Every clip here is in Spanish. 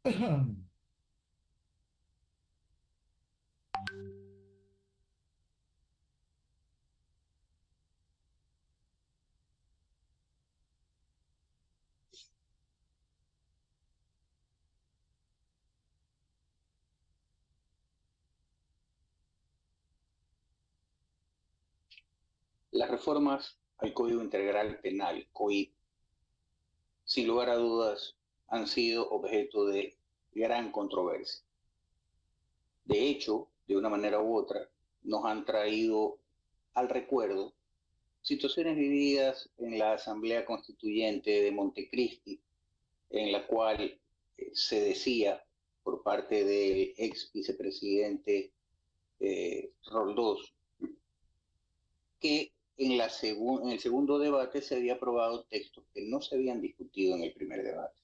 Las reformas al Código Integral Penal, COIP, sin lugar a dudas, han sido objeto de gran controversia. De hecho, de una manera u otra, nos han traído al recuerdo situaciones vividas en la Asamblea Constituyente de Montecristi, en la cual se decía por parte del ex vicepresidente Roldós que en el segundo debate se había aprobado textos que no se habían discutido en el primer debate.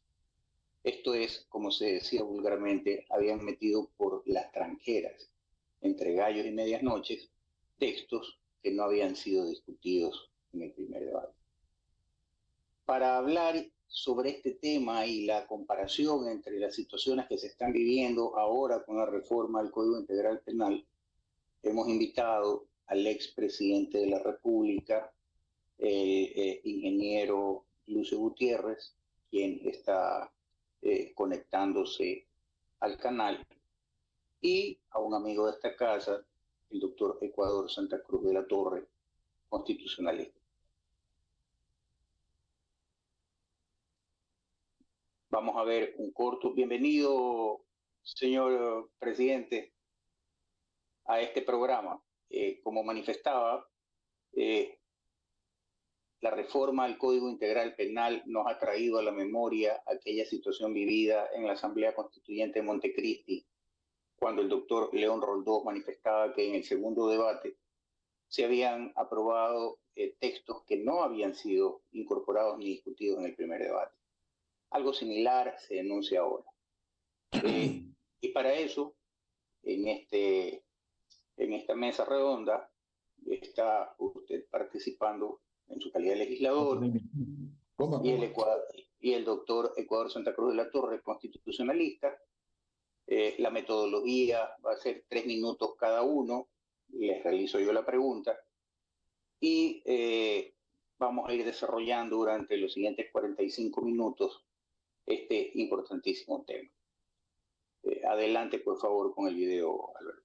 Esto es, como se decía vulgarmente, habían metido por las tranqueras, entre gallos y medias noches, textos que no habían sido discutidos en el primer debate. Para hablar sobre este tema y la comparación entre las situaciones que se están viviendo ahora con la reforma al Código Integral Penal, hemos invitado al expresidente de la República, el ingeniero Lucio Gutiérrez, quien está conectándose al canal, y a un amigo de esta casa, el doctor Ecuador Santa Cruz de la Torre, constitucionalista. Vamos a ver un corto. Bienvenido, señor presidente, a este programa. Como manifestaba, la reforma al Código Integral Penal nos ha traído a la memoria aquella situación vivida en la Asamblea Constituyente de Montecristi, cuando el doctor León Roldós manifestaba que en el segundo debate se habían aprobado textos que no habían sido incorporados ni discutidos en el primer debate. Algo similar se denuncia ahora. Y para eso, en esta mesa redonda, está usted participando en su calidad de legislador, y el doctor Ecuador Santa Cruz de la Torre, constitucionalista. La metodología va a ser 3 minutos cada uno, les realizo yo la pregunta, y vamos a ir desarrollando durante los siguientes 45 minutos este importantísimo tema. Adelante, por favor, con el video, Alberto.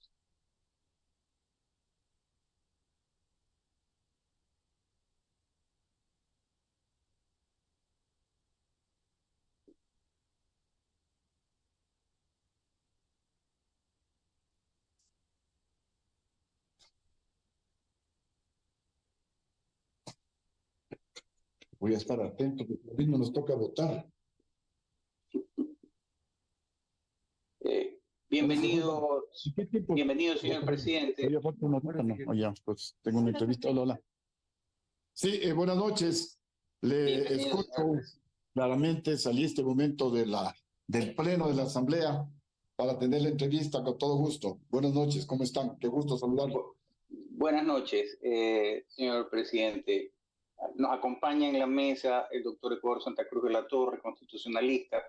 Voy a estar atento, porque hoy no nos toca votar. Bienvenido, bienvenido, señor presidente. Ya, pues tengo una entrevista. Hola, hola. Sí, buenas noches. Le escucho claramente. Salí este momento del pleno de la Asamblea para tener la entrevista con todo gusto. Buenas noches, ¿cómo están? Qué gusto saludarlo. Buenas noches, señor presidente. Nos acompaña en la mesa el doctor Ecuador Santa Cruz de la Torre, constitucionalista.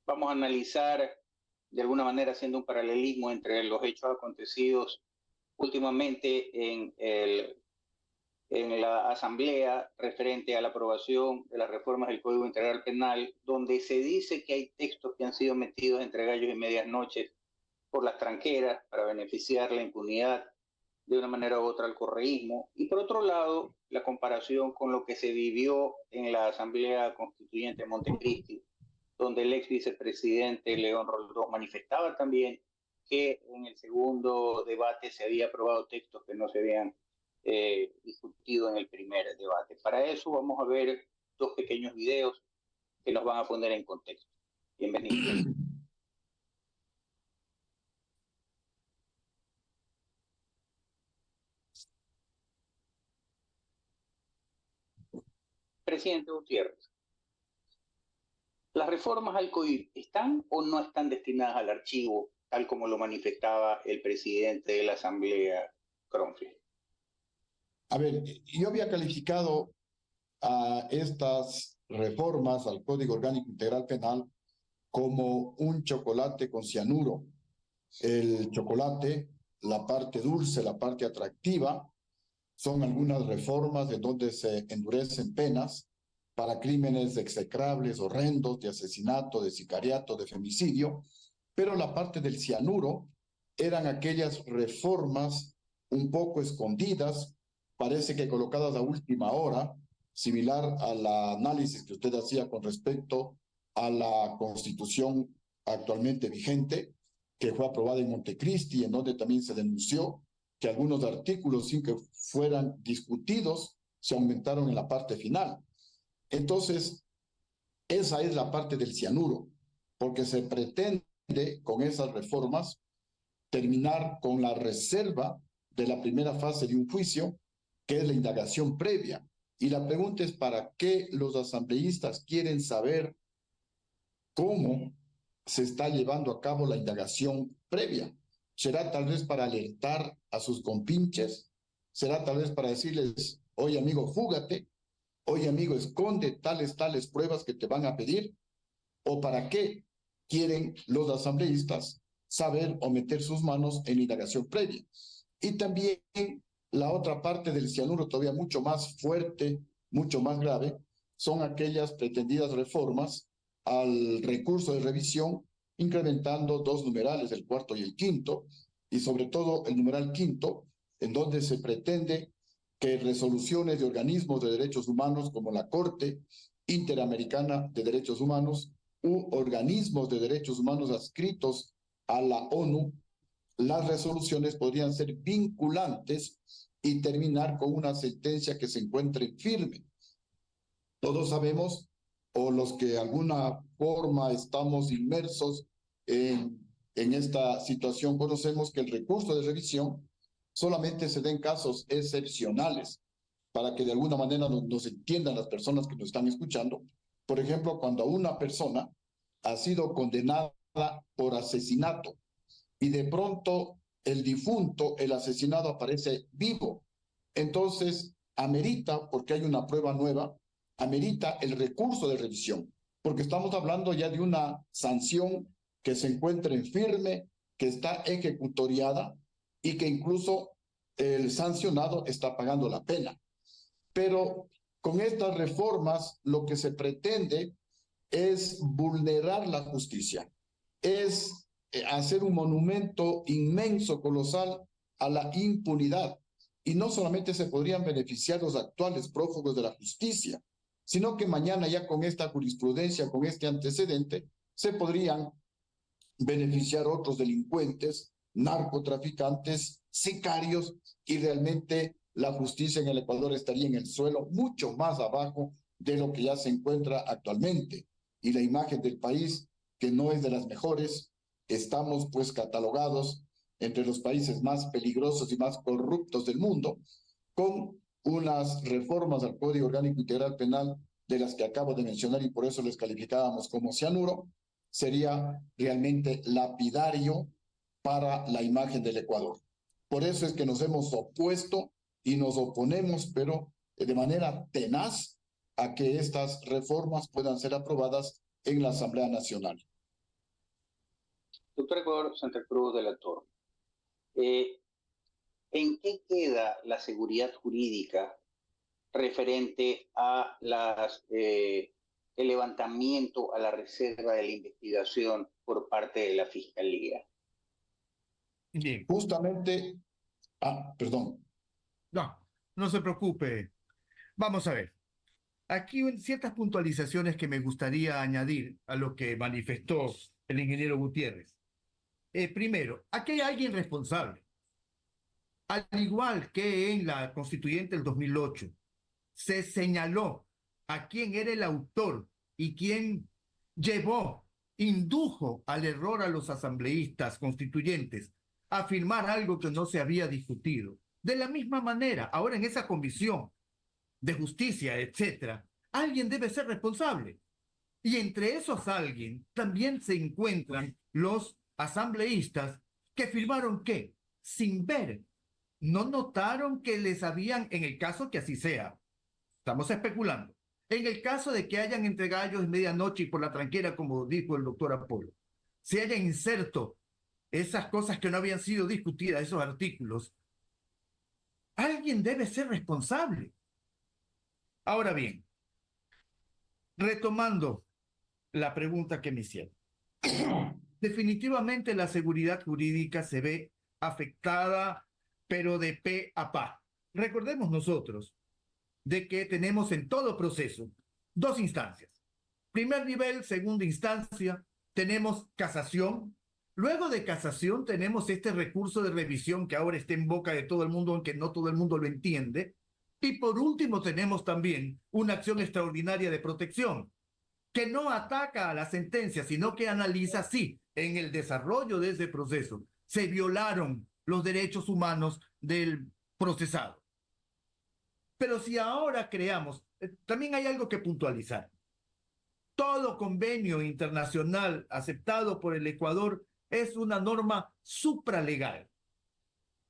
Vamos a analizar, de alguna manera, haciendo un paralelismo entre los hechos acontecidos últimamente en la Asamblea referente a la aprobación de las reformas del Código Integral Penal, donde se dice que hay textos que han sido metidos entre gallos y medias noches por las tranqueras para beneficiar la impunidad de una manera u otra al correísmo, y por otro lado, la comparación con lo que se vivió en la Asamblea Constituyente de Montecristi, donde el ex vicepresidente León Roldós manifestaba también que en el segundo debate se había aprobado textos que no se habían discutido en el primer debate. Para eso vamos a ver 2 pequeños videos que nos van a poner en contexto. Bienvenidos. Presidente Gutiérrez, ¿las reformas al COIP están o no están destinadas al archivo, tal como lo manifestaba el presidente de la Asamblea, Cronfield? A ver, yo había calificado a estas reformas al Código Orgánico Integral Penal como un chocolate con cianuro. El chocolate, la parte dulce, la parte atractiva, son algunas reformas de donde se endurecen penas para crímenes execrables, horrendos, de asesinato, de sicariato, de femicidio, pero la parte del cianuro eran aquellas reformas un poco escondidas, parece que colocadas a última hora, similar al análisis que usted hacía con respecto a la Constitución actualmente vigente, que fue aprobada en Montecristi, en donde también se denunció que algunos artículos, sin que fueran discutidos, se aumentaron en la parte final. Entonces, esa es la parte del cianuro, porque se pretende con esas reformas terminar con la reserva de la primera fase de un juicio, que es la indagación previa. Y la pregunta es, ¿para qué los asambleístas quieren saber cómo se está llevando a cabo la indagación previa? ¿Será tal vez para alertar a sus compinches? ¿Será tal vez para decirles, oye amigo, fúgate? Oye amigo, esconde tales pruebas que te van a pedir? ¿O para qué quieren los asambleístas saber o meter sus manos en indagación previa? Y también la otra parte del cianuro, todavía mucho más fuerte, mucho más grave, son aquellas pretendidas reformas al recurso de revisión, incrementando dos numerales, el cuarto y el quinto, y sobre todo el numeral quinto, en donde se pretende que resoluciones de organismos de derechos humanos como la Corte Interamericana de Derechos Humanos u organismos de derechos humanos adscritos a la ONU, las resoluciones podrían ser vinculantes y terminar con una sentencia que se encuentre firme. Todos sabemos, o los que de alguna forma estamos inmersos en esta situación, conocemos que el recurso de revisión solamente se da en casos excepcionales, para que de alguna manera nos entiendan las personas que nos están escuchando. Por ejemplo, cuando una persona ha sido condenada por asesinato y de pronto el difunto, el asesinado, aparece vivo, entonces amerita, porque hay una prueba nueva, amerita el recurso de revisión, porque estamos hablando ya de una sanción que se encuentra en firme, que está ejecutoriada y que incluso el sancionado está pagando la pena. Pero con estas reformas lo que se pretende es vulnerar la justicia, es hacer un monumento inmenso, colosal, a la impunidad. Y no solamente se podrían beneficiar los actuales prófugos de la justicia, sino que mañana ya con esta jurisprudencia, con este antecedente, se podrían beneficiar otros delincuentes, narcotraficantes, sicarios, y realmente la justicia en el Ecuador estaría en el suelo mucho más abajo de lo que ya se encuentra actualmente. Y la imagen del país, que no es de las mejores, estamos pues catalogados entre los países más peligrosos y más corruptos del mundo, con unas reformas al Código Orgánico Integral Penal de las que acabo de mencionar, y por eso les calificábamos como cianuro, sería realmente lapidario para la imagen del Ecuador. Por eso es que nos hemos opuesto y nos oponemos, pero de manera tenaz, a que estas reformas puedan ser aprobadas en la Asamblea Nacional. Doctor Ecuador Santa Cruz de la Torre, ¿en qué queda la seguridad jurídica referente a el levantamiento a la reserva de la investigación por parte de la Fiscalía? Bien. Justamente, perdón. No, no se preocupe. Vamos a ver. Aquí hay ciertas puntualizaciones que me gustaría añadir a lo que manifestó el ingeniero Gutiérrez. Primero, aquí hay alguien responsable. Al igual que en la Constituyente del 2008, se señaló a quién era el autor y quién indujo al error a los asambleístas constituyentes a afirmar algo que no se había discutido. De la misma manera, ahora en esa comisión de justicia, etcétera, alguien debe ser responsable. Y entre esos alguien también se encuentran los asambleístas que firmaron que, sin ver, no notaron que les habían, en el caso que así sea, estamos especulando, En el caso de que hayan entre gallos y medianoche y por la tranquera, como dijo el doctor Apolo, se haya inserto esas cosas que no habían sido discutidas, esos artículos, alguien debe ser responsable. Ahora bien, retomando la pregunta que me hicieron. Definitivamente la seguridad jurídica se ve afectada, pero de pe a pa. Recordemos nosotros de que tenemos en todo proceso dos instancias. Primer nivel, segunda instancia, tenemos casación. Luego de casación tenemos este recurso de revisión que ahora está en boca de todo el mundo, aunque no todo el mundo lo entiende. Y por último tenemos también una acción extraordinaria de protección, que no ataca a la sentencia, sino que analiza si en el desarrollo de ese proceso se violaron los derechos humanos del procesado. Pero si ahora creamos, también hay algo que puntualizar. Todo convenio internacional aceptado por el Ecuador es una norma supralegal.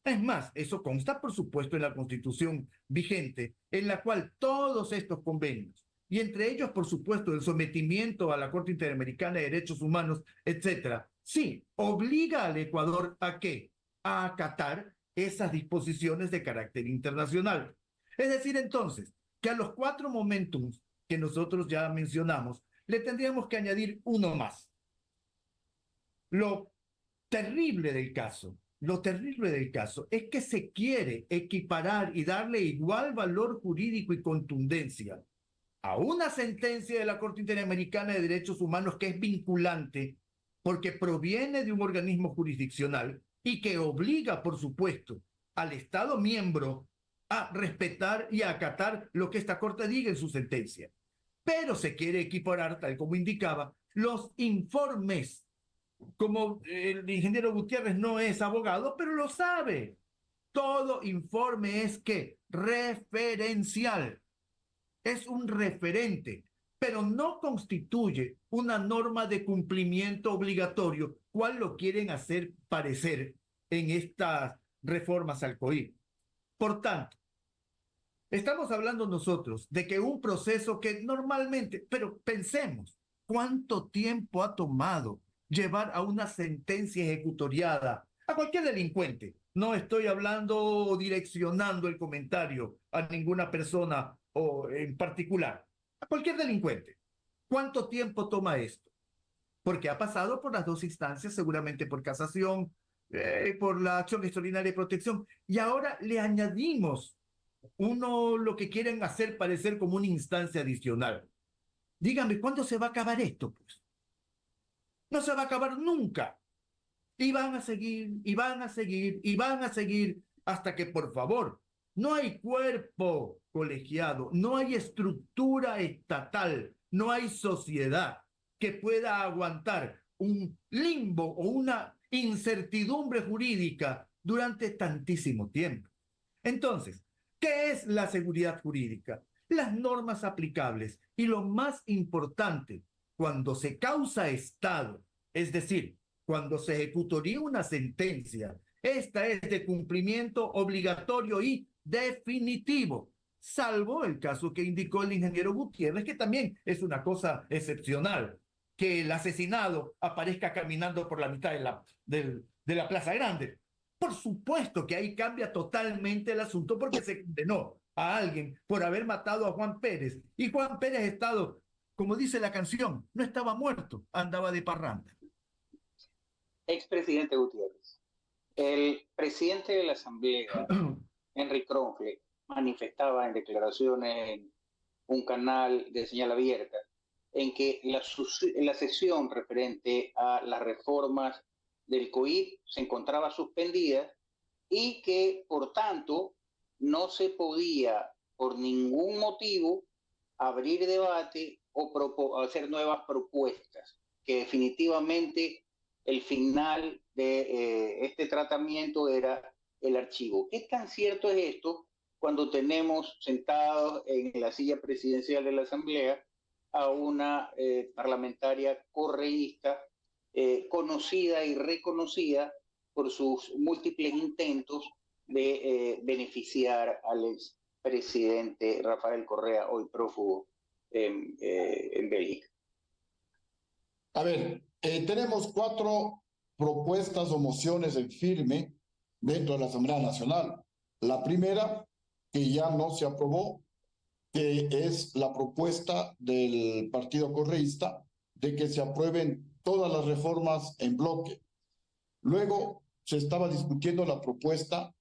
Es más, eso consta, por supuesto, en la Constitución vigente, en la cual todos estos convenios, y entre ellos, por supuesto, el sometimiento a la Corte Interamericana de Derechos Humanos, etcétera, sí, obliga al Ecuador ¿a qué? A acatar esas disposiciones de carácter internacional. Es decir, entonces, que a los 4 momentums que nosotros ya mencionamos, le tendríamos que añadir uno más. Lo terrible del caso es que se quiere equiparar y darle igual valor jurídico y contundencia a una sentencia de la Corte Interamericana de Derechos Humanos que es vinculante porque proviene de un organismo jurisdiccional y que obliga, por supuesto, al Estado miembro a respetar y a acatar lo que esta Corte diga en su sentencia. Pero se quiere equiparar, tal como indicaba, los informes. Como el ingeniero Gutiérrez no es abogado, pero lo sabe. Todo informe es que referencial, es un referente, pero no constituye una norma de cumplimiento obligatorio, cual lo quieren hacer parecer en estas reformas al COIP. Por tanto, estamos hablando nosotros de que un proceso que normalmente, pero pensemos, ¿cuánto tiempo ha tomado llevar a una sentencia ejecutoriada a cualquier delincuente? No estoy hablando o direccionando el comentario a ninguna persona o en particular, a cualquier delincuente. ¿Cuánto tiempo toma esto? Porque ha pasado por las dos instancias, seguramente por casación, por la acción extraordinaria de protección, y ahora le añadimos lo que quieren hacer parecer como una instancia adicional. Dígame, ¿cuándo se va a acabar esto? Pues no se va a acabar nunca. Y van a seguir, y van a seguir, y van a seguir, hasta que, por favor, no hay cuerpo colegiado, no hay estructura estatal, no hay sociedad que pueda aguantar un limbo o una incertidumbre jurídica durante tantísimo tiempo. Entonces, ¿qué es la seguridad jurídica? Las normas aplicables y lo más importante, cuando se causa estado, es decir, cuando se ejecutoría una sentencia, esta es de cumplimiento obligatorio y definitivo, salvo el caso que indicó el ingeniero Gutiérrez, que también es una cosa excepcional, que el asesinado aparezca caminando por la mitad de la Plaza Grande. Por supuesto que ahí cambia totalmente el asunto porque se condenó a alguien por haber matado a Juan Pérez. Y Juan Pérez ha estado, como dice la canción, no estaba muerto, andaba de parranda. Expresidente Gutiérrez, el presidente de la Asamblea, Henry Kronfle, manifestaba en declaraciones en un canal de señal abierta en que la sesión referente a las reformas del COIP se encontraba suspendida y que, por tanto, no se podía, por ningún motivo, abrir debate o hacer nuevas propuestas, que definitivamente el final de este tratamiento era el archivo. ¿Qué tan cierto es esto cuando tenemos sentados en la silla presidencial de la Asamblea a una parlamentaria correísta conocida y reconocida por sus múltiples intentos de beneficiar al expresidente Rafael Correa, hoy prófugo en Bélgica. A ver, tenemos 4 propuestas o mociones en firme dentro de la Asamblea Nacional. La primera, que ya no se aprobó, que es la propuesta del Partido Correísta de que se aprueben todas las reformas en bloque. Luego se estaba discutiendo la propuesta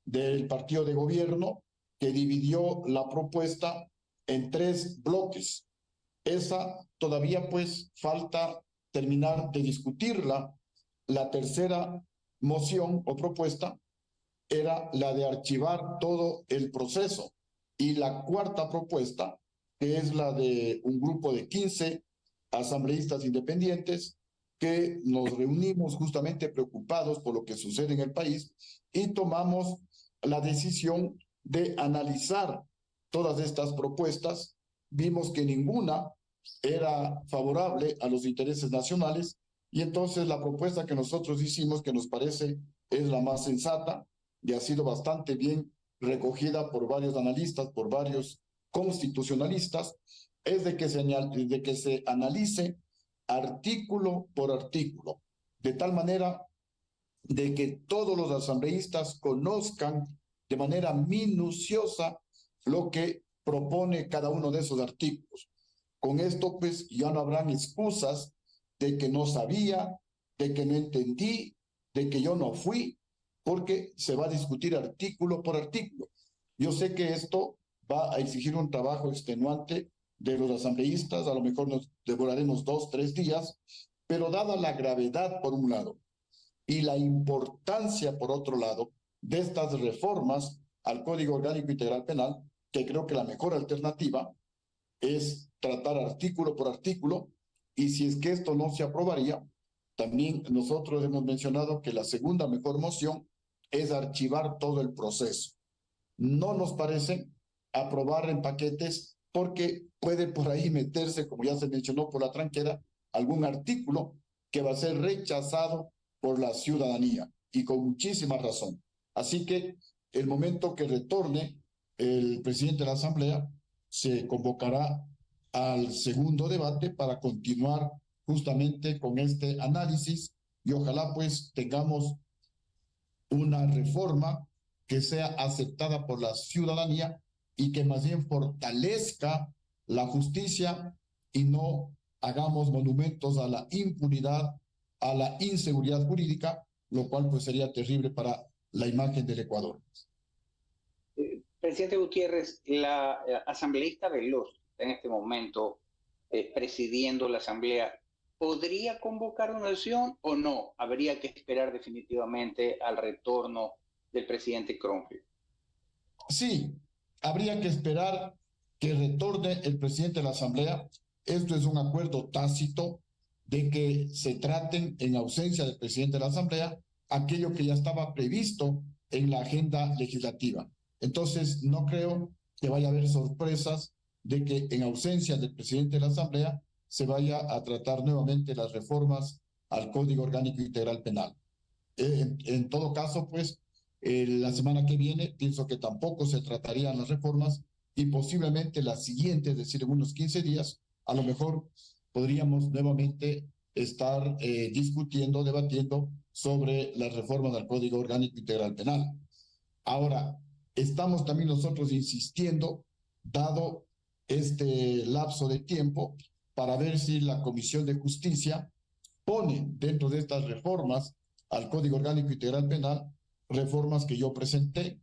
del partido de gobierno, que dividió la propuesta en 3 bloques. Esa todavía pues falta terminar de discutirla. La tercera moción o propuesta era la de archivar todo el proceso. Y la cuarta propuesta, que es la de un grupo de 15 asambleístas independientes, que nos reunimos justamente preocupados por lo que sucede en el país y tomamos la decisión de analizar todas estas propuestas. Vimos que ninguna era favorable a los intereses nacionales y entonces la propuesta que nosotros hicimos, que nos parece es la más sensata y ha sido bastante bien recogida por varios analistas, por varios constitucionalistas, es de que se analice artículo por artículo, de tal manera de que todos los asambleístas conozcan de manera minuciosa lo que propone cada uno de esos artículos. Con esto, pues, ya no habrán excusas de que no sabía, de que no entendí, de que yo no fui, porque se va a discutir artículo por artículo. Yo sé que esto va a exigir un trabajo extenuante de los asambleístas, a lo mejor nos devoraremos 2, 3 días, pero dada la gravedad por un lado y la importancia por otro lado de estas reformas al Código Orgánico Integral Penal, que creo que la mejor alternativa es tratar artículo por artículo, y si es que esto no se aprobaría, también nosotros hemos mencionado que la segunda mejor moción es archivar todo el proceso. No nos parece aprobar en paquetes porque puede por ahí meterse, como ya se mencionó por la tranquera, algún artículo que va a ser rechazado por la ciudadanía y con muchísima razón. Así que el momento que retorne el presidente de la Asamblea, se convocará al segundo debate para continuar justamente con este análisis y ojalá pues tengamos una reforma que sea aceptada por la ciudadanía y que más bien fortalezca la justicia y no hagamos monumentos a la impunidad, a la inseguridad jurídica, lo cual pues sería terrible para la imagen del Ecuador. Presidente Gutiérrez, la asambleísta Veloz en este momento presidiendo la asamblea, ¿podría convocar una sesión o no? ¿Habría que esperar definitivamente al retorno del presidente Cronfeld? Sí, habría que esperar que retorne el presidente de la asamblea. Esto es un acuerdo tácito de que se traten en ausencia del presidente de la asamblea aquello que ya estaba previsto en la agenda legislativa. Entonces, no creo que vaya a haber sorpresas de que en ausencia del presidente de la Asamblea se vaya a tratar nuevamente las reformas al Código Orgánico Integral Penal. En todo caso, pues, la semana que viene pienso que tampoco se tratarían las reformas y posiblemente la siguiente, es decir, en unos 15 días, a lo mejor podríamos nuevamente estar discutiendo, debatiendo sobre las reformas al Código Orgánico Integral Penal. Ahora, estamos también nosotros insistiendo, dado este lapso de tiempo, para ver si la Comisión de Justicia pone dentro de estas reformas al Código Orgánico Integral Penal, reformas que yo presenté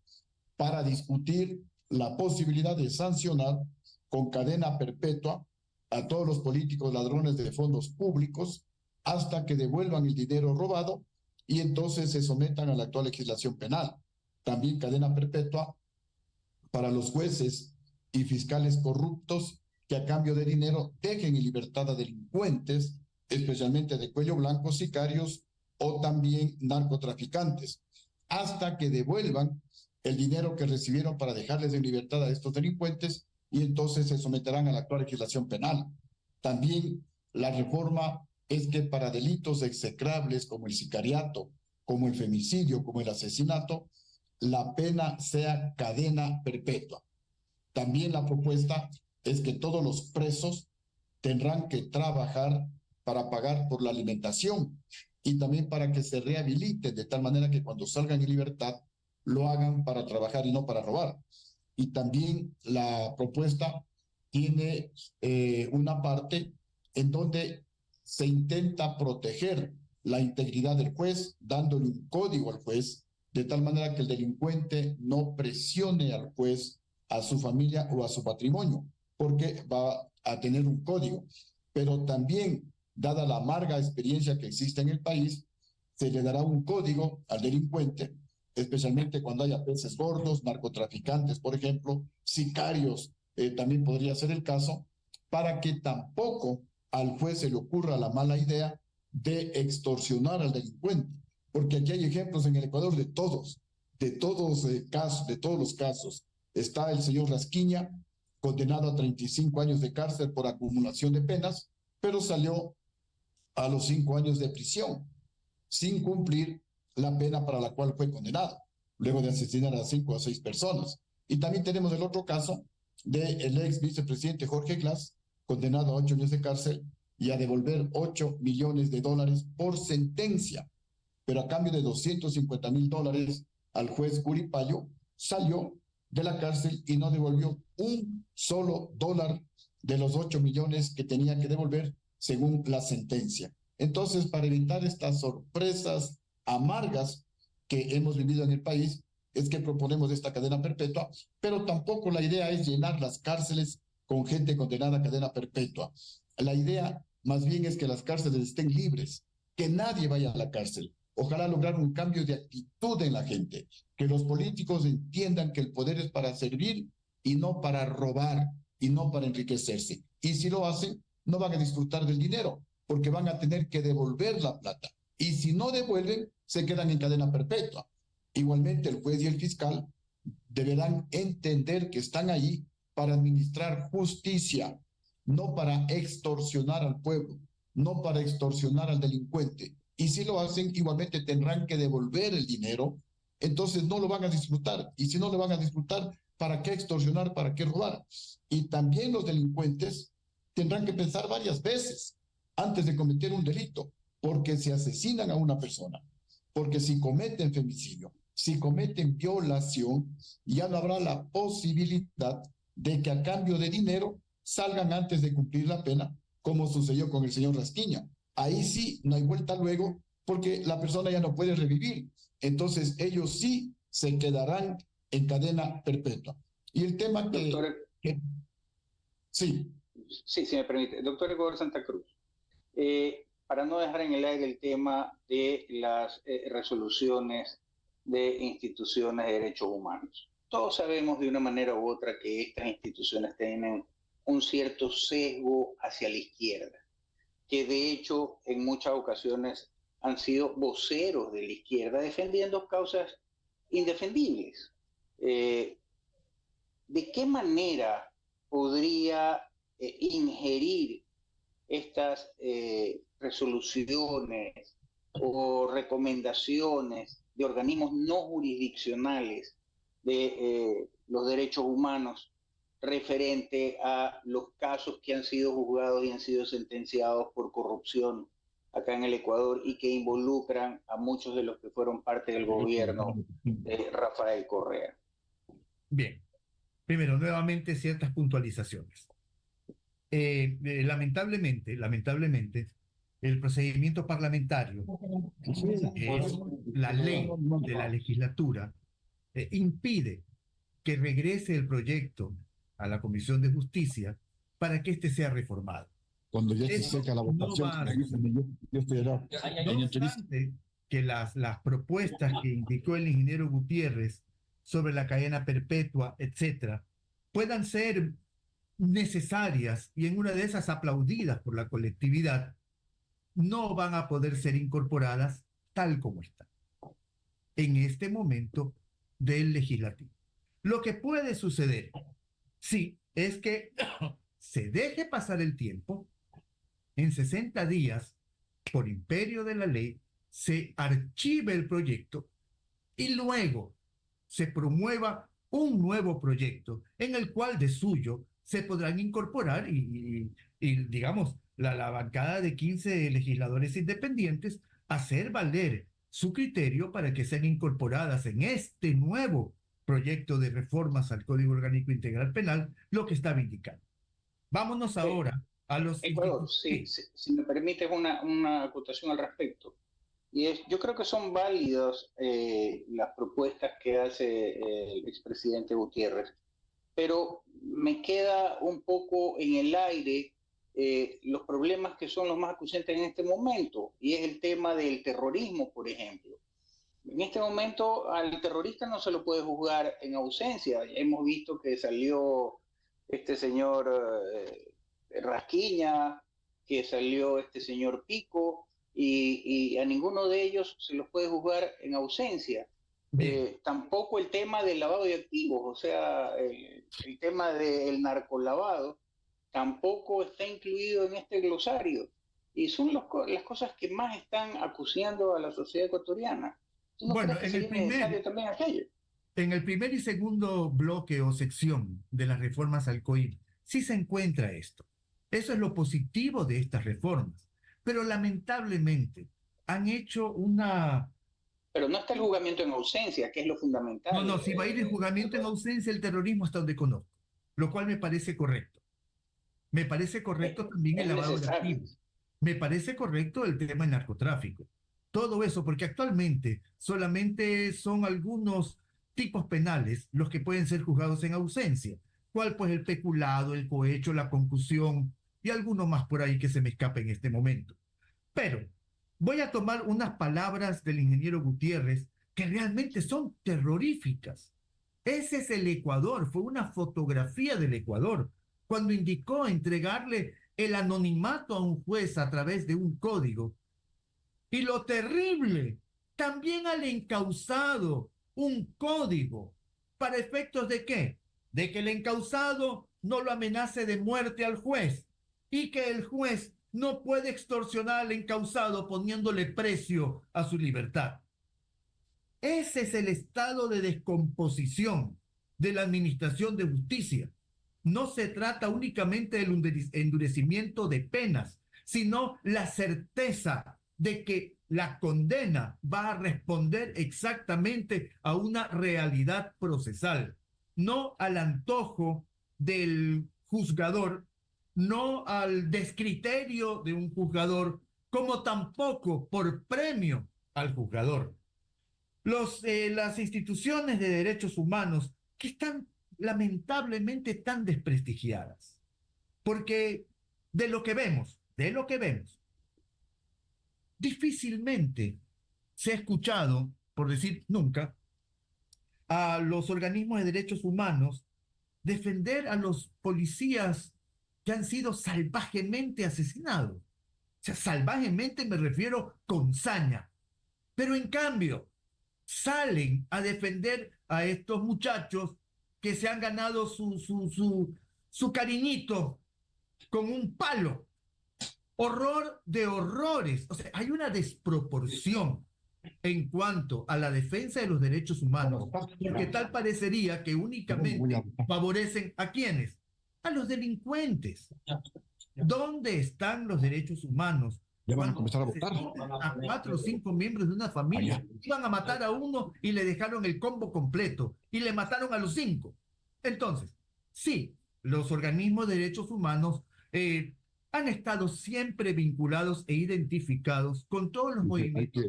para discutir la posibilidad de sancionar con cadena perpetua a todos los políticos ladrones de fondos públicos hasta que devuelvan el dinero robado y entonces se sometan a la actual legislación penal. También cadena perpetua para los jueces y fiscales corruptos que a cambio de dinero dejen en libertad a delincuentes, especialmente de cuello blanco, sicarios o también narcotraficantes, hasta que devuelvan el dinero que recibieron para dejarles en libertad a estos delincuentes y entonces se someterán a la actual legislación penal. También la reforma es que para delitos execrables como el sicariato, como el femicidio, como el asesinato, la pena sea cadena perpetua. También la propuesta es que todos los presos tendrán que trabajar para pagar por la alimentación y también para que se rehabiliten de tal manera que cuando salgan en libertad lo hagan para trabajar y no para robar. Y también la propuesta tiene una parte en donde se intenta proteger la integridad del juez, dándole un código al juez, de tal manera que el delincuente no presione al juez, a su familia o a su patrimonio, porque va a tener un código. Pero también, dada la amarga experiencia que existe en el país, se le dará un código al delincuente, especialmente cuando haya peces gordos, narcotraficantes, por ejemplo, sicarios, también podría ser el caso, para que tampoco al juez se le ocurra la mala idea de extorsionar al delincuente, porque aquí hay ejemplos en el Ecuador de todos casos, de todos los casos. Está el señor Rasquiña, condenado a 35 años de cárcel por acumulación de penas, pero salió a los 5 años de prisión, sin cumplir la pena para la cual fue condenado, luego de asesinar a 5 o 6 personas. Y también tenemos el otro caso del ex vicepresidente Jorge Glass, condenado a 8 años de cárcel y a devolver $8 millones por sentencia, pero a cambio de $250,000 al juez Uripayo, salió de la cárcel y no devolvió un solo dólar de los 8 millones que tenía que devolver según la sentencia. Entonces, para evitar estas sorpresas amargas que hemos vivido en el país, es que proponemos esta cadena perpetua, pero tampoco la idea es llenar las cárceles con gente condenada a cadena perpetua. La idea más bien es que las cárceles estén libres, que nadie vaya a la cárcel. Ojalá lograr un cambio de actitud en la gente, que los políticos entiendan que el poder es para servir y no para robar y no para enriquecerse. Y si lo hacen, no van a disfrutar del dinero, porque van a tener que devolver la plata. Y si no devuelven, se quedan en cadena perpetua. Igualmente, el juez y el fiscal deberán entender que están allí para administrar justicia, no para extorsionar al pueblo, no para extorsionar al delincuente. Y si lo hacen, igualmente tendrán que devolver el dinero, entonces no lo van a disfrutar. Y si no lo van a disfrutar, ¿para qué extorsionar? ¿Para qué robar? Y también los delincuentes tendrán que pensar varias veces antes de cometer un delito, porque si asesinan a una persona, porque si cometen femicidio, si cometen violación, ya no habrá la posibilidad de que a cambio de dinero salgan antes de cumplir la pena, como sucedió con el señor Rasquiña. Ahí sí no hay vuelta luego, porque la persona ya no puede revivir. Entonces ellos sí se quedarán en cadena perpetua. Y el tema sí. Sí, si me permite. Doctor Ecuador Santa Cruz, para no dejar en el aire el tema de las resoluciones de instituciones de derechos humanos. Todos sabemos de una manera u otra que estas instituciones tienen un cierto sesgo hacia la izquierda, que de hecho en muchas ocasiones han sido voceros de la izquierda defendiendo causas indefendibles. ¿De qué manera podría ingerir estas resoluciones o recomendaciones de organismos no jurisdiccionales de los derechos humanos referente a los casos que han sido juzgados y han sido sentenciados por corrupción acá en el Ecuador y que involucran a muchos de los que fueron parte del gobierno de Rafael Correa? Bien, primero, nuevamente ciertas puntualizaciones. Lamentablemente, el procedimiento parlamentario, es la ley de la legislatura, impide que regrese el proyecto a la Comisión de Justicia para que éste sea reformado. Cuando ya se seca la votación, yo estoy allá. No obstante que las propuestas que indicó el ingeniero Gutiérrez sobre la cadena perpetua, etcétera, puedan ser necesarias y en una de esas aplaudidas por la colectividad, no van a poder ser incorporadas tal como están en este momento del legislativo. Lo que puede suceder, sí, es que se deje pasar el tiempo, en 60 días, por imperio de la ley, se archive el proyecto y luego se promueva un nuevo proyecto en el cual de suyo se podrán incorporar digamos, la bancada de 15 legisladores independientes hacer valer su criterio para que sean incorporadas en este nuevo proyecto de reformas al Código Orgánico Integral Penal, lo que estaba indicando. Vámonos ahora a los... Ecuador, si me permites una acotación al respecto. Yo creo que son válidas las propuestas que hace el expresidente Gutiérrez, pero me queda un poco en el aire los problemas que son los más acuciantes en este momento, y es el tema del terrorismo, por ejemplo. En este momento al terrorista no se lo puede juzgar en ausencia. Hemos visto que salió este señor Rasquiña, que salió este señor Pico, y a ninguno de ellos se los puede juzgar en ausencia. Tampoco el tema del lavado de activos, o sea, el tema del narcolavado, tampoco está incluido en este glosario. Y son las cosas que más están acuciando a la sociedad ecuatoriana. ¿Tú no Bueno, crees que sería necesario también aquello? En el primer y segundo bloque o sección de las reformas al COIP, sí se encuentra esto. Eso es lo positivo de estas reformas. Pero lamentablemente han hecho una... Pero no está el juzgamiento en ausencia, que es lo fundamental. No, si va a ir el juzgamiento en ausencia, el terrorismo hasta donde conozco, lo cual me parece correcto. Me parece correcto también el lavado de activos. Me parece correcto el tema del narcotráfico. Todo eso, porque actualmente solamente son algunos tipos penales los que pueden ser juzgados en ausencia. ¿Cuál? Pues el peculado, el cohecho, la concusión y alguno más por ahí que se me escape en este momento. Pero voy a tomar unas palabras del ingeniero Gutiérrez que realmente son terroríficas. Ese es el Ecuador, fue una fotografía del Ecuador, cuando indicó entregarle el anonimato a un juez a través de un código. Y lo terrible, también al encausado un código. ¿Para efectos de qué? De que el encausado no lo amenace de muerte al juez y que el juez no puede extorsionar al encausado poniéndole precio a su libertad. Ese es el estado de descomposición de la administración de justicia. No se trata únicamente del endurecimiento de penas, sino la certeza de que la condena va a responder exactamente a una realidad procesal, no al antojo del juzgador, no al descriterio de un juzgador, como tampoco por premio al juzgador. Las instituciones de derechos humanos que están lamentablemente tan desprestigiadas, porque de lo que vemos, difícilmente se ha escuchado, por decir nunca, a los organismos de derechos humanos defender a los policías que han sido salvajemente asesinados. O sea, salvajemente me refiero con saña. Pero en cambio, salen a defender a estos muchachos que se han ganado su cariñito con un palo. Horror de horrores. O sea, hay una desproporción en cuanto a la defensa de los derechos humanos, porque tal parecería que únicamente favorecen ¿a quiénes? A los delincuentes. ¿Dónde están los derechos humanos? Ya van a comenzar a votar. A 4 o 5 miembros de una familia iban a matar a uno y le dejaron el combo completo y le mataron a los 5. Entonces, sí, los organismos de derechos humanos han estado siempre vinculados e identificados con todos los movimientos.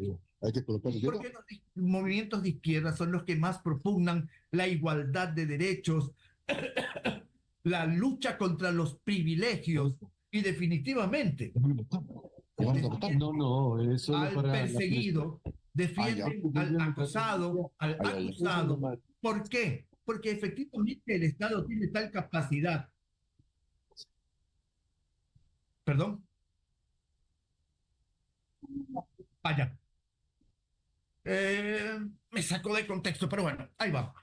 Porque los movimientos de izquierda son los que más propugnan la igualdad de derechos, la lucha contra los privilegios y definitivamente al perseguido, defienden al acosado, al acusado. ¿Por qué? Porque efectivamente el Estado tiene tal capacidad. ¿Perdón? Vaya. Me sacó de contexto, pero bueno, ahí va.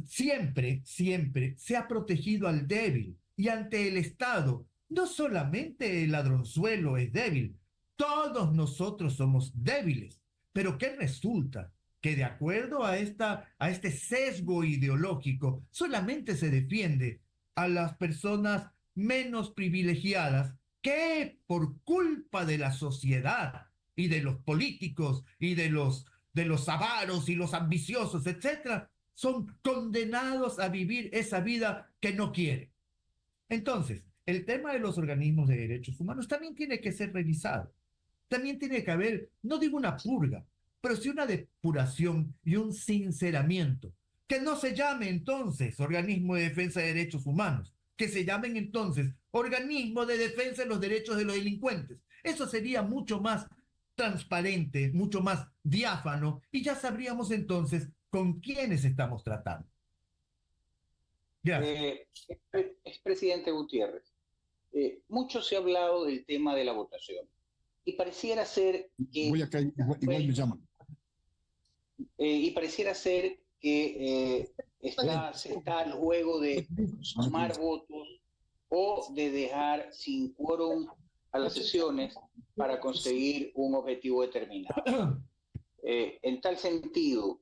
Siempre se ha protegido al débil y ante el Estado. No solamente el ladronzuelo es débil, todos nosotros somos débiles. Pero ¿qué resulta? Que de acuerdo a este sesgo ideológico, solamente se defiende a las personas menos privilegiadas que por culpa de la sociedad y de los políticos y de los avaros y los ambiciosos, etcétera, son condenados a vivir esa vida que no quieren. Entonces, el tema de los organismos de derechos humanos también tiene que ser revisado. También tiene que haber, no digo una purga, pero sí una depuración y un sinceramiento. Que no se llame entonces organismo de defensa de derechos humanos, que se llamen entonces organismo de defensa de los derechos de los delincuentes. Eso sería mucho más transparente, mucho más diáfano, y ya sabríamos entonces con quiénes estamos tratando. Gracias. Expresidente Gutiérrez, mucho se ha hablado del tema de la votación y pareciera ser que Voy acá, igual me llaman. Se está al juego de sumar votos o de dejar sin quórum a las sesiones para conseguir un objetivo determinado. En tal sentido,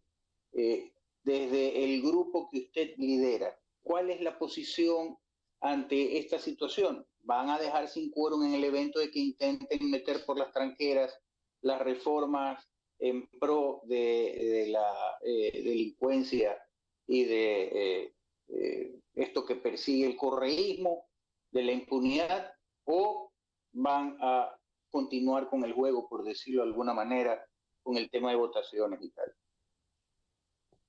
desde el grupo que usted lidera, ¿cuál es la posición ante esta situación? ¿Van a dejar sin quórum en el evento de que intenten meter por las tranqueras las reformas en pro de la delincuencia y de esto que persigue el correísmo, de la impunidad, o van a continuar con el juego, por decirlo de alguna manera, con el tema de votaciones y tal?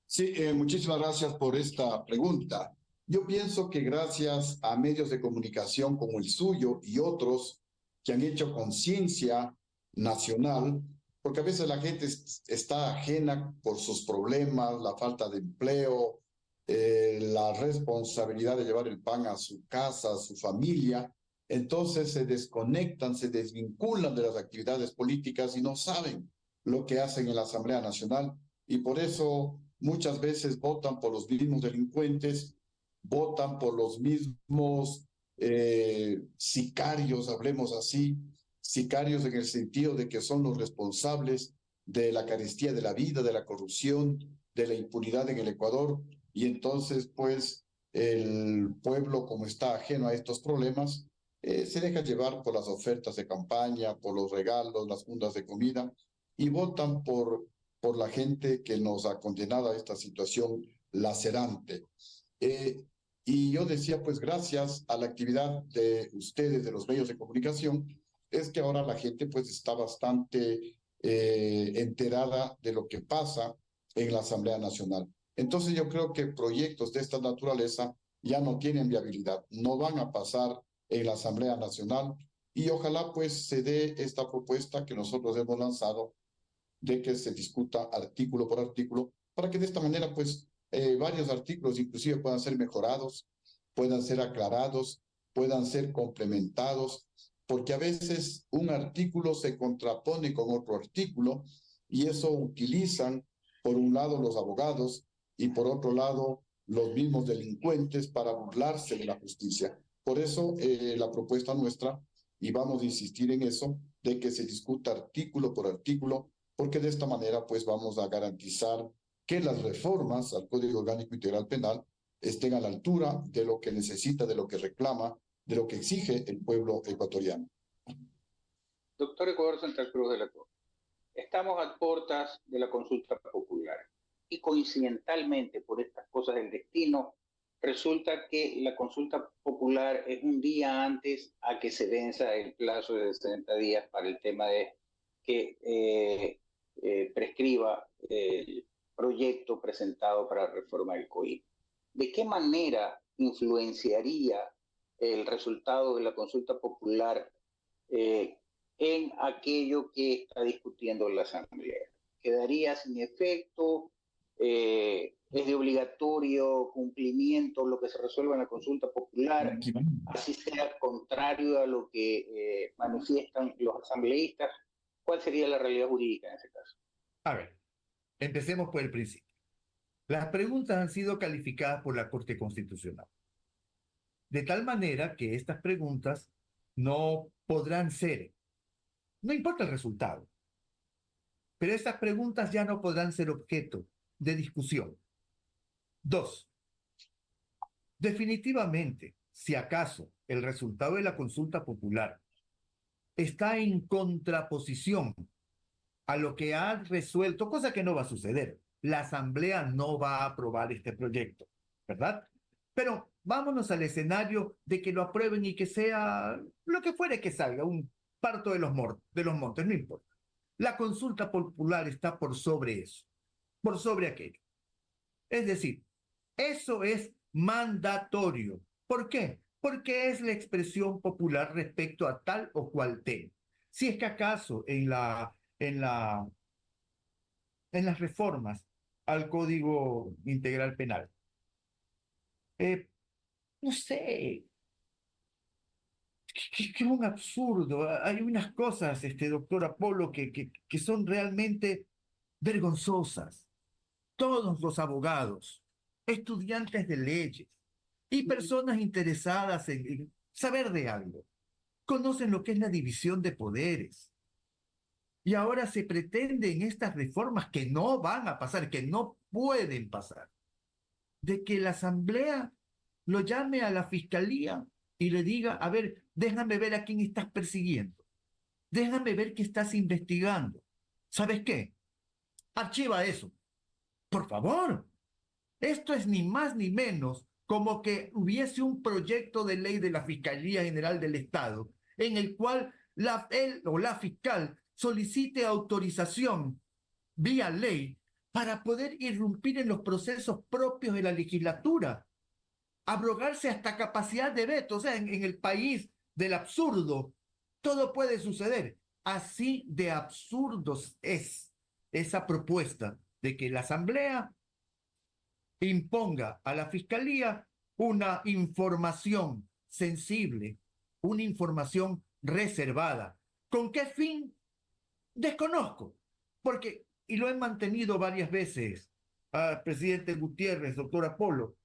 Sí, muchísimas gracias por esta pregunta. Yo pienso que gracias a medios de comunicación como el suyo y otros que han hecho conciencia nacional, porque a veces la gente está ajena por sus problemas, la falta de empleo, la responsabilidad de llevar el pan a su casa, a su familia, entonces se desconectan, se desvinculan de las actividades políticas y no saben lo que hacen en la Asamblea Nacional, y por eso muchas veces votan por los mismos delincuentes, votan por los mismos sicarios, hablemos así, sicarios en el sentido de que son los responsables de la carestía de la vida, de la corrupción, de la impunidad en el Ecuador, y entonces pues el pueblo, como está ajeno a estos problemas, se deja llevar por las ofertas de campaña, por los regalos, las fundas de comida, y votan por la gente que nos ha condenado a esta situación lacerante. Y yo decía, pues gracias a la actividad de ustedes, de los medios de comunicación, es que ahora la gente pues está bastante enterada de lo que pasa en la Asamblea Nacional. Entonces yo creo que proyectos de esta naturaleza ya no tienen viabilidad, no van a pasar en la Asamblea Nacional, y ojalá pues se dé esta propuesta que nosotros hemos lanzado de que se discuta artículo por artículo, para que de esta manera, pues, varios artículos inclusive puedan ser mejorados, puedan ser aclarados, puedan ser complementados, porque a veces un artículo se contrapone con otro artículo, y eso utilizan, por un lado, los abogados, y por otro lado, los mismos delincuentes para burlarse de la justicia. Por eso, la propuesta nuestra, y vamos a insistir en eso, de que se discuta artículo por artículo, porque de esta manera pues vamos a garantizar que las reformas al Código Orgánico Integral Penal estén a la altura de lo que necesita, de lo que reclama, de lo que exige el pueblo ecuatoriano. Doctor Ecuador Santa Cruz de la Torre, estamos a puertas de la consulta popular y coincidentalmente por estas cosas del destino resulta que la consulta popular es un día antes a que se venza el plazo de 60 días para el tema de que prescriba el proyecto presentado para reformar el COIP. ¿De qué manera influenciaría el resultado de la consulta popular en aquello que está discutiendo la Asamblea? ¿Quedaría sin efecto? ¿Es de obligatorio cumplimiento lo que se resuelva en la consulta popular, así sea contrario a lo que manifiestan los asambleístas? ¿Cuál sería la realidad jurídica en ese caso? A ver, empecemos por el principio. Las preguntas han sido calificadas por la Corte Constitucional, de tal manera que estas preguntas no podrán ser, no importa el resultado, pero estas preguntas ya no podrán ser objeto de discusión. Dos, Definitivamente, si acaso el resultado de la consulta popular está en contraposición a lo que ha resuelto, cosa que no va a suceder, la Asamblea no va a aprobar este proyecto, ¿verdad? Pero vámonos al escenario de que lo aprueben y que sea lo que fuere que salga, un parto de los montes, no importa. La consulta popular está por sobre eso, por sobre aquello. Es decir, eso es mandatorio. ¿Por qué? Porque es la expresión popular respecto a tal o cual tema. Si es que acaso en las reformas al Código Integral Penal, eh, no sé, que es un absurdo. Hay unas cosas, doctor Apolo, que son realmente vergonzosas. Todos los abogados, estudiantes de leyes y personas interesadas en saber de algo, conocen lo que es la división de poderes. Y ahora se pretenden estas reformas que no van a pasar, que no pueden pasar, de que la Asamblea lo llame a la Fiscalía y le diga, a ver, déjame ver a quién estás persiguiendo, déjame ver qué estás investigando. ¿Sabes qué? Archiva eso. Por favor. Esto es ni más ni menos como que hubiese un proyecto de ley de la Fiscalía General del Estado en el cual él o la fiscal solicite autorización vía ley para poder irrumpir en los procesos propios de la legislatura, abrogarse hasta capacidad de veto. O sea, en el país del absurdo, todo puede suceder. Así de absurdos es esa propuesta de que la Asamblea imponga a la Fiscalía una información sensible, una información reservada. ¿Con qué fin? Desconozco, porque, y lo he mantenido varias veces, presidente Gutiérrez, doctor Apolo,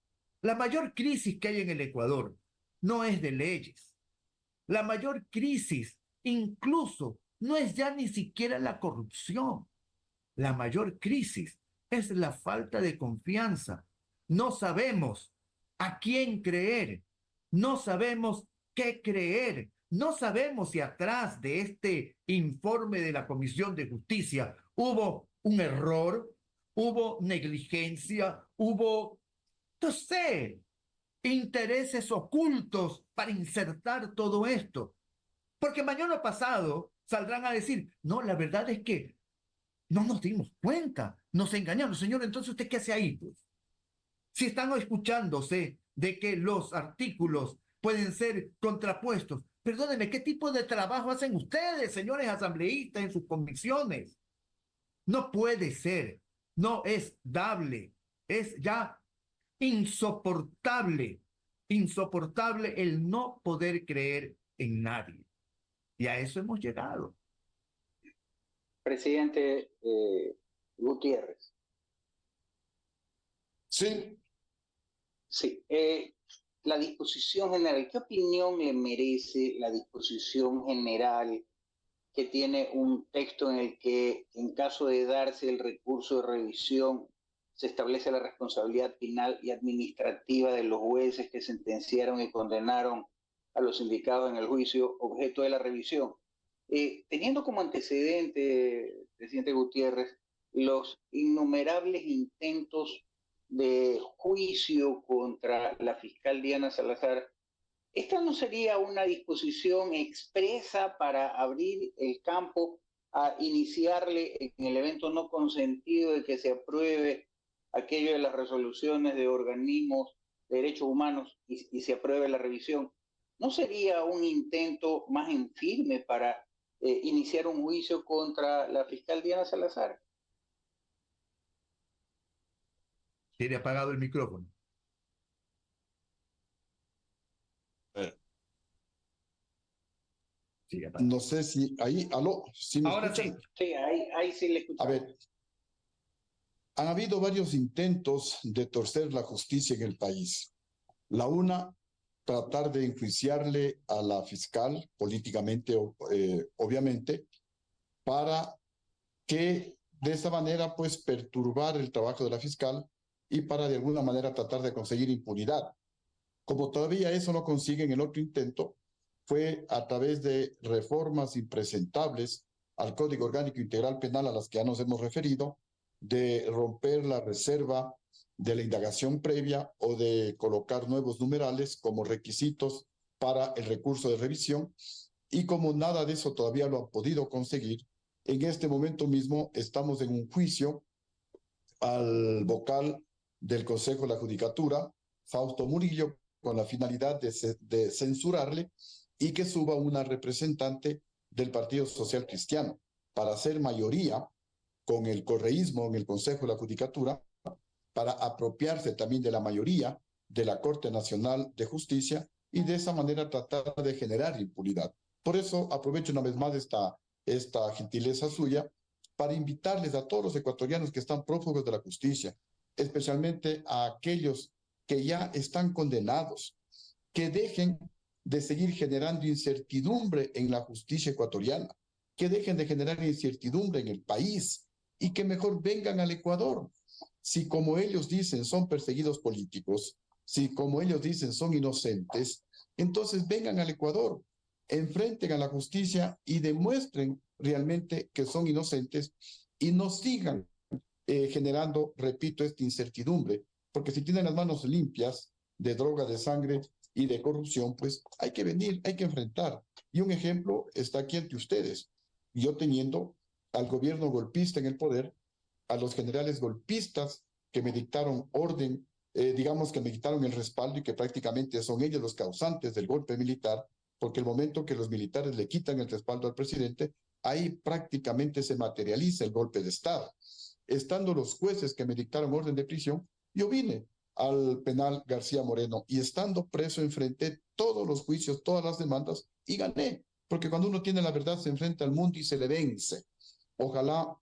la mayor crisis que hay en el Ecuador no es de leyes. La mayor crisis incluso no es ya ni siquiera la corrupción. La mayor crisis es la falta de confianza. No sabemos a quién creer, no sabemos qué creer, no sabemos si atrás de este informe de la Comisión de Justicia hubo un error, hubo negligencia, hubo, no sé, intereses ocultos para insertar todo esto. Porque mañana pasado saldrán a decir, no, la verdad es que no nos dimos cuenta, nos engañaron. Señor, entonces ¿usted qué hace ahí? Pues? Si están escuchándose de que los artículos pueden ser contrapuestos, perdónenme, ¿qué tipo de trabajo hacen ustedes, señores asambleístas, en sus convicciones? No puede ser, no es dable, es ya insoportable, insoportable el no poder creer en nadie. Y a eso hemos llegado. Presidente Gutiérrez. Sí. Sí, la disposición general, ¿qué opinión le merece la disposición general que tiene un texto en el que, en caso de darse el recurso de revisión, se establece la responsabilidad penal y administrativa de los jueces que sentenciaron y condenaron a los indicados en el juicio objeto de la revisión? Teniendo como antecedente, presidente Gutiérrez, los innumerables intentos de juicio contra la fiscal Diana Salazar, ¿esta no sería una disposición expresa para abrir el campo a iniciarle en el evento no consentido de que se apruebe aquello de las resoluciones de organismos de derechos humanos y se apruebe la revisión? ¿No sería un intento más en firme para iniciar un juicio contra la fiscal Diana Salazar? Tiene apagado el micrófono. Sí, No sé si ahí, aló, ¿sí me ahora escuchan? sí. Sí, ahí sí le escuchamos. A ver, han habido varios intentos de torcer la justicia en el país. La una, tratar de enjuiciarle a la fiscal políticamente, obviamente, para que de esa manera, pues, perturbar el trabajo de la fiscal y para de alguna manera tratar de conseguir impunidad. Como todavía eso no consiguen, el otro intento fue a través de reformas impresentables al Código Orgánico Integral Penal a las que ya nos hemos referido, de romper la reserva de la indagación previa o de colocar nuevos numerales como requisitos para el recurso de revisión. Y como nada de eso todavía lo han podido conseguir, en este momento mismo estamos en un juicio al vocal del Consejo de la Judicatura, Fausto Murillo, con la finalidad de censurarle y que suba una representante del Partido Social Cristiano para hacer mayoría con el correísmo en el Consejo de la Judicatura, para apropiarse también de la mayoría de la Corte Nacional de Justicia y de esa manera tratar de generar impunidad. Por eso aprovecho una vez más esta gentileza suya para invitarles a todos los ecuatorianos que están prófugos de la justicia, especialmente a aquellos que ya están condenados, que dejen de seguir generando incertidumbre en la justicia ecuatoriana, que dejen de generar incertidumbre en el país y que mejor vengan al Ecuador. Si como ellos dicen son perseguidos políticos, si como ellos dicen son inocentes, entonces vengan al Ecuador, enfrenten a la justicia y demuestren realmente que son inocentes y no sigan generando, repito, esta incertidumbre, porque si tienen las manos limpias de droga, de sangre y de corrupción, pues hay que venir, hay que enfrentar. Y un ejemplo está aquí ante ustedes. Yo teniendo al gobierno golpista en el poder, a los generales golpistas que me dictaron orden, digamos que me dictaron el respaldo y que prácticamente son ellos los causantes del golpe militar, porque el momento que los militares le quitan el respaldo al presidente, ahí prácticamente se materializa el golpe de Estado. Estando los jueces que me dictaron orden de prisión, yo vine al penal García Moreno y estando preso enfrenté todos los juicios, todas las demandas y gané, porque cuando uno tiene la verdad se enfrenta al mundo y se le vence. Ojalá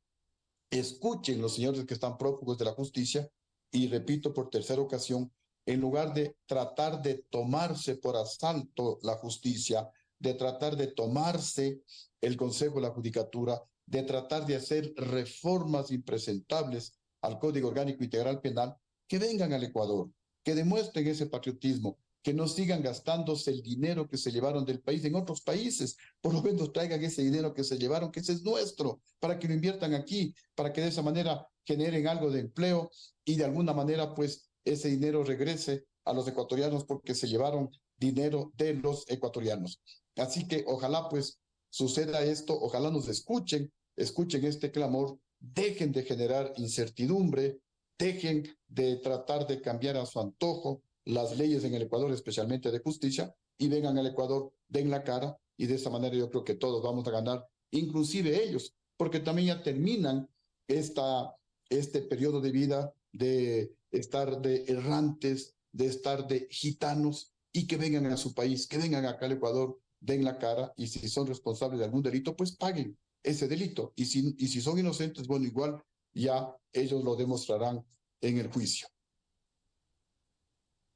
escuchen los señores que están prófugos de la justicia y repito por tercera ocasión, en lugar de tratar de tomarse por asalto la justicia, de tratar de tomarse el Consejo de la Judicatura, de tratar de hacer reformas impresentables al Código Orgánico Integral Penal, que vengan al Ecuador, que demuestren ese patriotismo, que no sigan gastándose el dinero que se llevaron del país en otros países, por lo menos traigan ese dinero que se llevaron, que ese es nuestro, para que lo inviertan aquí, para que de esa manera generen algo de empleo y de alguna manera pues ese dinero regrese a los ecuatorianos porque se llevaron dinero de los ecuatorianos. Así que ojalá pues suceda esto, ojalá nos escuchen, escuchen este clamor, dejen de generar incertidumbre, dejen de tratar de cambiar a su antojo las leyes en el Ecuador, especialmente de justicia, y vengan al Ecuador, den la cara, y de esa manera yo creo que todos vamos a ganar, inclusive ellos, porque también ya terminan este periodo de vida de estar de errantes, de estar de gitanos, y que vengan a su país, que vengan acá al Ecuador, den la cara, y si son responsables de algún delito, pues paguen ese delito, y si son inocentes, bueno, igual ya ellos lo demostrarán en el juicio.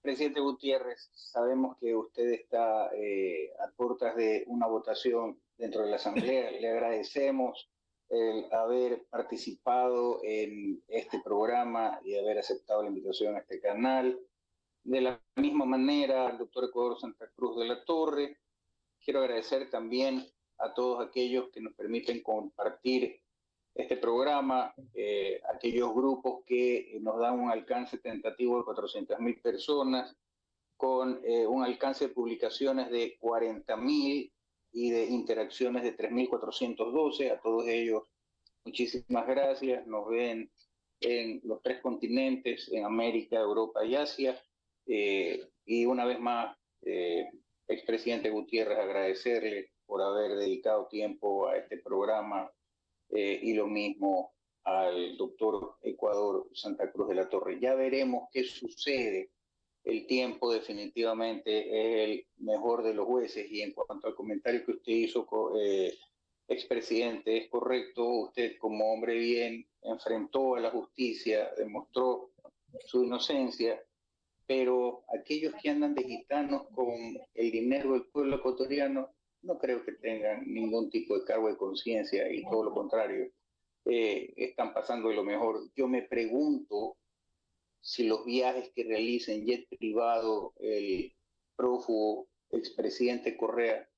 Presidente Gutiérrez, sabemos que usted está a puertas de una votación dentro de la Asamblea. Le agradecemos el haber participado en este programa y haber aceptado la invitación a este canal. De la misma manera, al doctor Ecuador Santa Cruz de la Torre, quiero agradecer también a todos aquellos que nos permiten compartir este programa, aquellos grupos que nos dan un alcance tentativo de 400.000 personas, con un alcance de publicaciones de 40.000 y de interacciones de 3.412. A todos ellos, muchísimas gracias. Nos ven en los 3 continentes, en América, Europa y Asia. Y una vez más, expresidente Gutiérrez, agradecerle por haber dedicado tiempo a este programa, y lo mismo al doctor Ecuador Santa Cruz de la Torre. Ya veremos qué sucede. El tiempo definitivamente es el mejor de los jueces, y en cuanto al comentario que usted hizo, expresidente, es correcto. Usted, como hombre bien, enfrentó a la justicia, demostró su inocencia, pero aquellos que andan de gitanos con el dinero del pueblo ecuatoriano no creo que tengan ningún tipo de cargo de conciencia, y todo lo contrario, están pasando de lo mejor. Yo me pregunto si los viajes que realiza en jet privado el prófugo expresidente Correa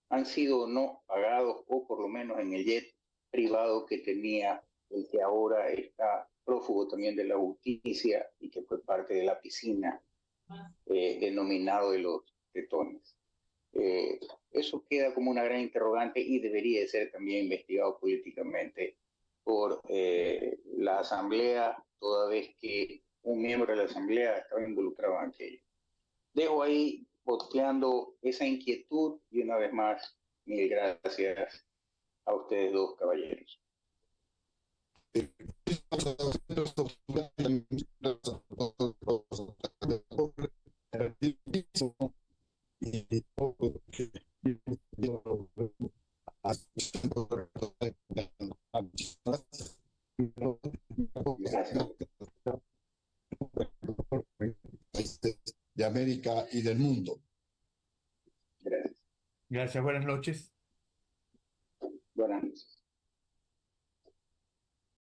han sido o no pagados, o por lo menos en el jet privado que tenía el que ahora está prófugo también de la justicia y que fue parte de la piscina denominado de los tetones. Eso queda como una gran interrogante y debería de ser también investigado políticamente por la Asamblea, toda vez que un miembro de la Asamblea estaba involucrado en aquello. Dejo ahí posteando esa inquietud y una vez más, mil gracias a ustedes dos, caballeros. De América y del mundo. Gracias. Gracias, buenas noches.